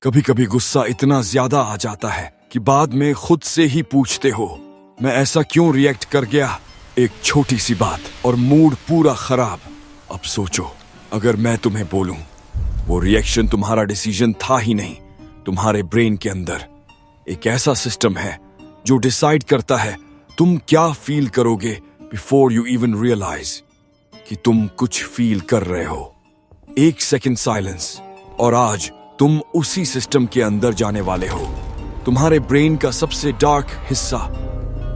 कभी कभी गुस्सा इतना ज्यादा आ जाता है कि बाद में खुद से ही पूछते हो, मैं ऐसा क्यों रिएक्ट कर गया। एक छोटी सी बात और मूड पूरा खराब। अब सोचो, अगर मैं तुम्हें बोलूं, वो रिएक्शन तुम्हारा डिसीजन था ही नहीं। तुम्हारे ब्रेन के अंदर एक ऐसा सिस्टम है जो डिसाइड करता है तुम क्या फील करोगे बिफोर यू इवन रियलाइज कि तुम कुछ फील कर रहे हो। एक सेकंड साइलेंस और आज तुम उसी सिस्टम के अंदर जाने वाले हो। तुम्हारे ब्रेन का सबसे डार्क हिस्सा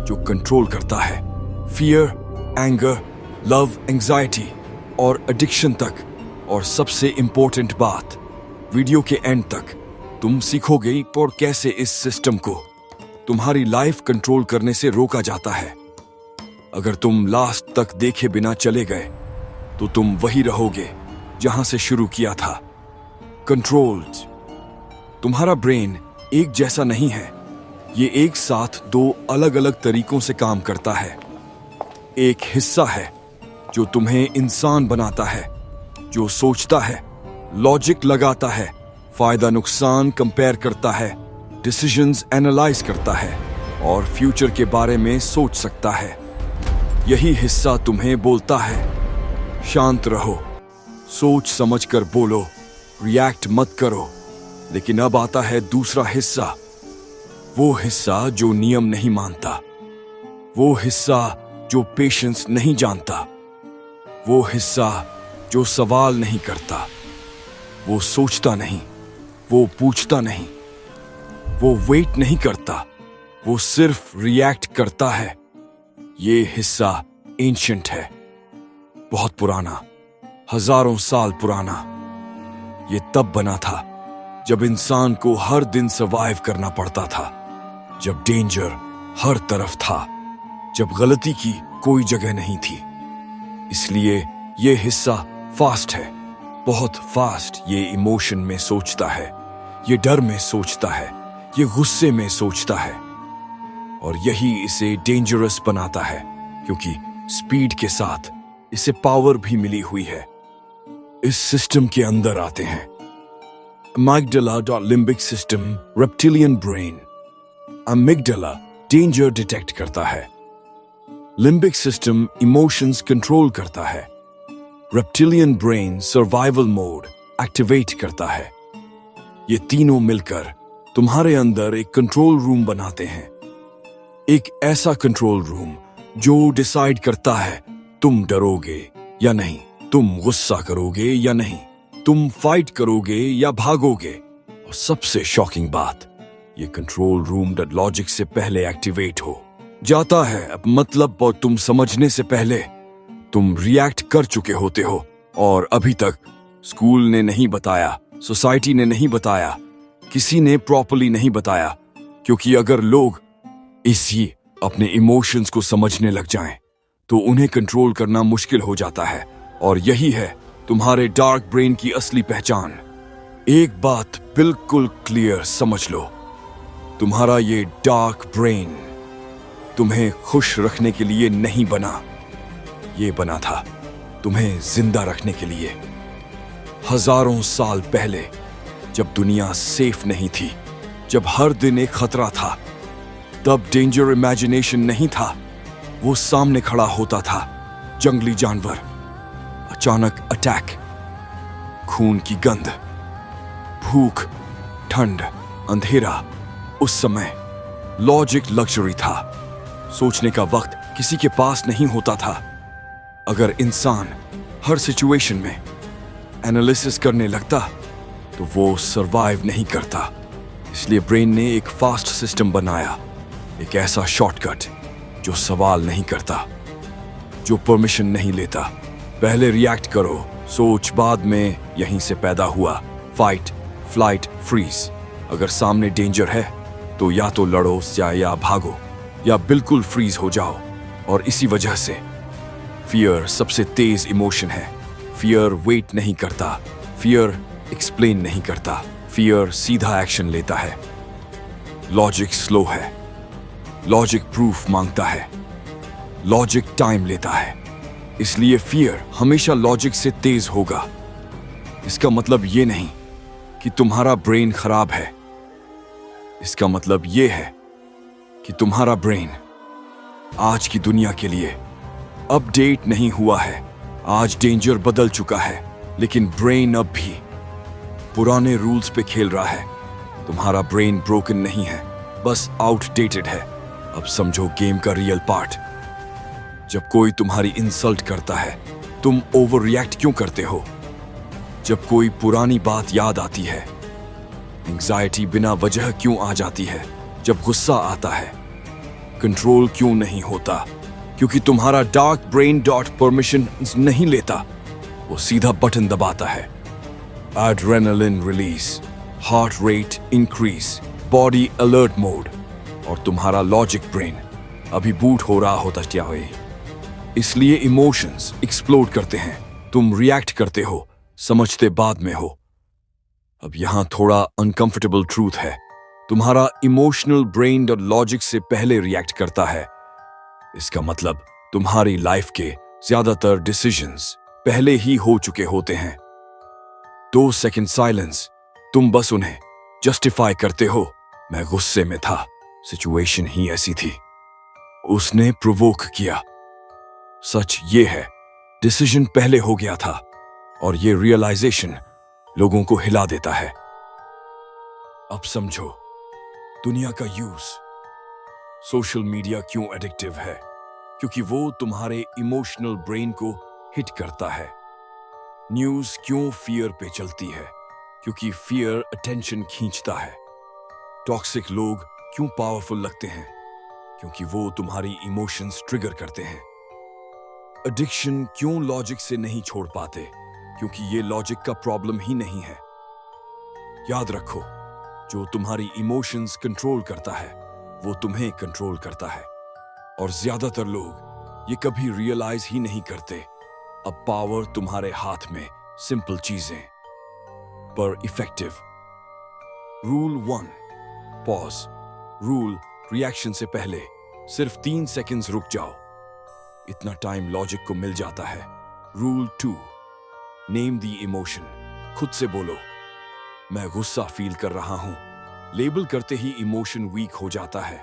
जो कंट्रोल करता है फियर, एंगर, लव, एंजाइटी और एडिक्शन तक। और सबसे इंपॉर्टेंट बात, वीडियो के एंड तक तुम सीखोगे और कैसे इस सिस्टम को तुम्हारी लाइफ कंट्रोल करने से रोका जाता है। अगर तुम लास्ट तक देखे बिना चले गए तो तुम वही रहोगे जहां से शुरू किया था, कंट्रोल्ड। तुम्हारा ब्रेन एक जैसा नहीं है, ये एक साथ दो अलग अलग तरीकों से काम करता है। एक हिस्सा है जो तुम्हें इंसान बनाता है, जो सोचता है, लॉजिक लगाता है, फायदा नुकसान कंपेयर करता है, डिसीजंस एनालाइज करता है और फ्यूचर के बारे में सोच सकता है। यही हिस्सा तुम्हें बोलता है, शांत रहो, सोच समझ कर बोलो, रिएक्ट मत करो। लेकिन अब आता है दूसरा हिस्सा, वो हिस्सा जो नियम नहीं मानता, वो हिस्सा जो पेशेंस नहीं जानता, वो हिस्सा जो सवाल नहीं करता, वो सोचता नहीं, वो पूछता नहीं, वो वेट नहीं करता, वो सिर्फ रिएक्ट करता है। ये हिस्सा एंशिएंट है, बहुत पुराना, हजारों साल पुराना। ये तब बना था जब इंसान को हर दिन सर्वाइव करना पड़ता था, जब डेंजर हर तरफ था, जब गलती की कोई जगह नहीं थी। इसलिए ये हिस्सा फास्ट है, बहुत फास्ट। ये इमोशन में सोचता है, ये डर में सोचता है, ये गुस्से में सोचता है। और यही इसे डेंजरस बनाता है, क्योंकि स्पीड के साथ इसे पावर भी मिली हुई है। इस सिस्टम के अंदर आते हैं amygdala, limbic system, reptilian brain. Amygdala danger detect करता है, लिम्बिक सिस्टम इमोशंस कंट्रोल करता है, reptilian brain survival mode activate करता है। ये तीनों मिलकर तुम्हारे अंदर एक कंट्रोल रूम बनाते हैं। एक ऐसा कंट्रोल रूम जो डिसाइड करता है तुम डरोगे या नहीं, तुम गुस्सा करोगे या नहीं, तुम फाइट करोगे या भागोगे। और सबसे शॉकिंग बात, ये कंट्रोल रूम लॉजिक से पहले एक्टिवेट हो जाता है। अब मतलब और तुम समझने से पहले तुम रिएक्ट कर चुके होते हो। और अभी तक स्कूल ने नहीं बताया, सोसाइटी ने नहीं बताया, किसी ने प्रॉपर्ली नहीं बताया। क्योंकि अगर लोग इसी अपने इमोशंस को समझने लग जाएं, तो उन्हें कंट्रोल करना मुश्किल हो जाता है। और यही है तुम्हारे डार्क ब्रेन की असली पहचान। एक बात बिल्कुल क्लियर समझ लो, तुम्हारा ये डार्क ब्रेन तुम्हें खुश रखने के लिए नहीं बना, ये बना था तुम्हें जिंदा रखने के लिए। हजारों साल पहले, जब दुनिया सेफ नहीं थी, जब हर दिन एक खतरा था, तब डेंजर इमेजिनेशन नहीं था, वो सामने खड़ा होता था। जंगली जानवर, अचानक अटैक, खून की गंध, भूख, ठंड, अंधेरा। उस समय लॉजिक लग्जरी था, सोचने का वक्त किसी के पास नहीं होता था। अगर इंसान हर सिचुएशन में एनालिसिस करने लगता तो वो सरवाइव नहीं करता। इसलिए ब्रेन ने एक फास्ट सिस्टम बनाया, एक ऐसा शॉर्टकट जो सवाल नहीं करता, जो परमिशन नहीं लेता। पहले रिएक्ट करो, सोच बाद में। यहीं से पैदा हुआ फाइट, फ्लाइट, फ्रीज। अगर सामने डेंजर है तो या तो लड़ो या भागो, या बिल्कुल फ्रीज हो जाओ। और इसी वजह से फियर सबसे तेज इमोशन है। फियर वेट नहीं करता, फियर एक्सप्लेन नहीं करता, फियर सीधा एक्शन लेता है। लॉजिक स्लो है, लॉजिक प्रूफ मांगता है, लॉजिक टाइम लेता है। इसलिए फियर हमेशा लॉजिक से तेज होगा। इसका मतलब ये नहीं कि तुम्हारा ब्रेन खराब है। इसका मतलब यह है कि तुम्हारा ब्रेन आज की दुनिया के लिए अपडेट नहीं हुआ है। आज डेंजर बदल चुका है, लेकिन ब्रेन अब भी पुराने रूल्स पे खेल रहा है। तुम्हारा ब्रेन ब्रोकन नहीं है, बस आउटडेटेड है। अब समझो गेम का रियल पार्ट। जब कोई तुम्हारी इंसल्ट करता है, तुम ओवर रिएक्ट क्यों करते हो? जब कोई पुरानी बात याद आती है, एंग्जाइटी बिना वजह क्यों आ जाती है? जब गुस्सा आता है, कंट्रोल क्यों नहीं होता? क्योंकि तुम्हारा डार्क ब्रेन डॉट परमिशन नहीं लेता, वो सीधा बटन दबाता है। Adrenaline release, heart rate increase, body alert mode, और तुम्हारा लॉजिक ब्रेन अभी बूट हो रहा होता क्या है। इसलिए इमोशंस एक्सप्लोड करते हैं, तुम रिएक्ट करते हो, समझते बाद में हो। अब यहां थोड़ा अनकंफर्टेबल ट्रूथ है। तुम्हारा इमोशनल ब्रेन और लॉजिक से पहले रिएक्ट करता है। इसका मतलब तुम्हारी लाइफ के ज्यादातर डिसीजंस पहले ही हो चुके होते हैं। 2 सेकंड साइलेंस, तुम बस उन्हें जस्टिफाई करते हो। मैं गुस्से में था, सिचुएशन ही ऐसी थी, उसने प्रोवोक किया। सच ये है, डिसीजन पहले हो गया था, और ये रियलाइजेशन लोगों को हिला देता है। अब समझो दुनिया का यूज। सोशल मीडिया क्यों एडिक्टिव है? क्योंकि वो तुम्हारे इमोशनल ब्रेन को हिट करता है। न्यूज क्यों फियर पे चलती है? क्योंकि फियर अटेंशन खींचता है। टॉक्सिक लोग क्यों पावरफुल लगते हैं? क्योंकि वो तुम्हारी इमोशंस ट्रिगर करते हैं। एडिक्शन क्यों लॉजिक से नहीं छोड़ पाते? क्योंकि ये लॉजिक का प्रॉब्लम ही नहीं है। याद रखो, जो तुम्हारी इमोशंस कंट्रोल करता है, वो तुम्हें कंट्रोल करता है। और ज्यादातर लोग ये कभी रियलाइज ही नहीं करते। अब पावर तुम्हारे हाथ में, सिंपल चीजें पर effective. Rule 1, pause. Rule, reaction से पहले सिर्फ 3 सेकंड्स रुक जाओ। इतना टाइम लॉजिक को मिल जाता है। Rule 2, name the emotion. खुद से बोलो, मैं गुस्सा फील कर रहा हूं। लेबल करते ही इमोशन वीक हो जाता है।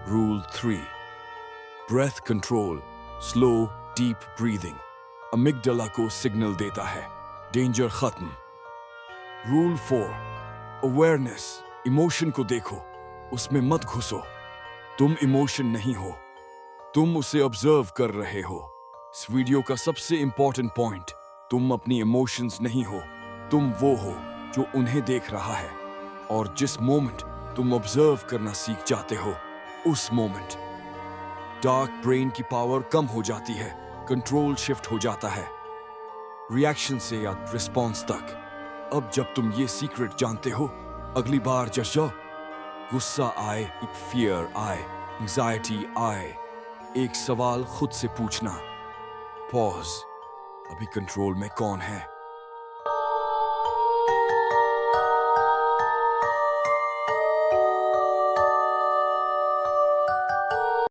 Rule 3, breath control. Slow deep breathing amygdala को सिग्नल देता है, डेंजर खत्म। Rule 4, awareness. इमोशन को देखो, उसमें मत घुसो। तुम इमोशन नहीं हो, तुम उसे ऑब्जर्व कर रहे हो। इस वीडियो का सबसे इंपॉर्टेंट पॉइंट, तुम अपनी इमोशंस नहीं हो, तुम वो हो जो उन्हें देख रहा है। और जिस मोमेंट तुम ऑब्जर्व करना सीख जाते हो, उस मोमेंट डार्क ब्रेन की पावर कम हो जाती है, कंट्रोल शिफ्ट हो जाता है, रिएक्शन से या रिस्पॉन्स तक। अब जब तुम ये सीक्रेट जानते हो, अगली बार जब गुस्सा आए, फियर आए, एंजाइटी आए, एक सवाल खुद से पूछना, पॉज, अभी कंट्रोल में कौन है?